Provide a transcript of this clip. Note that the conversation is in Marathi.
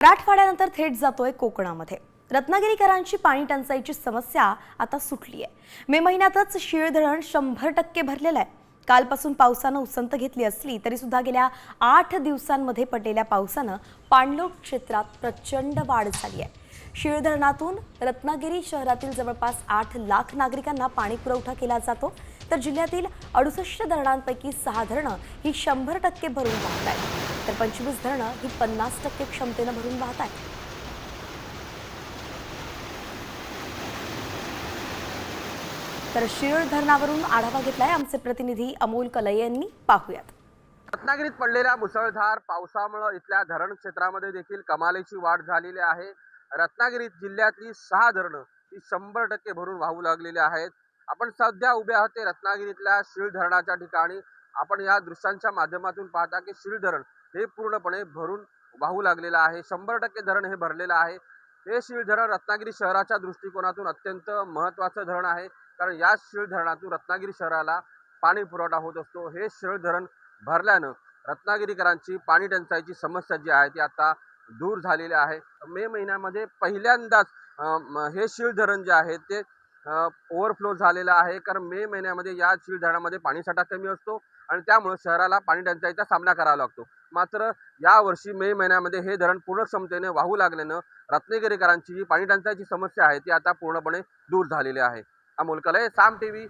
मराठवाड्यानंतर थेट जातोय कोकणामध्ये। रत्नागिरीकरांची पाणी टंचाईची समस्या आता सुटली आहे। मे महिन्यातच शीळ धरण 100% भरलेलं आहे। कालपासून पावसानं उसंत घेतली असली तरी सुद्धा गेल्या 8 दिवसांमध्ये पडलेल्या पावसानं पाणलोट क्षेत्रात प्रचंड वाढ झाली आहे। शीळ धरणातून रत्नागिरी शहरातील जवळपास 8 लाख नागरिकांना पाणी पुरवठा केला जातो, तर जिल्ह्यातील 68 धरणांपैकी 6 धरणं ही 100% भरून वाहत आहेत, तर 25 धरणं ही 50% क्षमतेनं भरून वाहत आहेत। तर शीळ धरणावरून आढावा घेतलाय आमचे प्रतिनिधी अमोल कलई यांनी। पाहूयात। रत्नागिरीत पडलेल्या मुसळधार पावसामुळे इथल्या धरण क्षेत्रामध्ये देखील कमालीची वाढ झालेली आहे। रत्नागिरीत जिल्ह्यातली 6 धरणं ही 100% भरून वाहू लागलेली आहेत। आपण सध्या उभे आहोत ते रत्नागिरीतल्या शीळ धरणाच्या ठिकाणी। आपण या दृश्यांच्या माध्यमातून पाहता की शीळ धरण हे पूर्णपणे भरून वाहू लागलेलं आहे। 100% धरण हे भरलेलं आहे। हे शीळ धरण रत्नागिरी शहराच्या दृष्टिकोनातून अत्यंत महत्त्वाचं धरण आहे, कारण या शीळ धरणातून रत्नागिरी शहराला पाणी पुरवठा होत असतो। हे शीळ धरण भरल्यानं रत्नागिरीकरांची पाणी टंचाईची समस्या जी आहे ती आता दूर झालेली आहे। मे महिन्यामध्ये पहिल्यांदाच हे शीळ धरण जे आहे ते ओव्हरफ्लो झालेलं आहे, कारण मे महिन्यामध्ये या शीळ धरणामध्ये पाणीसाठा कमी असतो आणि त्यामुळे शहराला पाणी टंचाईचा सामना करावा लागतो। मात्र यावर्षी मे महिन्यामध्ये हे धरण पूर्ण क्षमतेने वाहू लागल्यानं रत्नागिरीकरांची जी पाणी टंचाईची समस्या आहे ती आता पूर्णपणे दूर झालेली आहे। अमोल कलई, साम टीव्ही,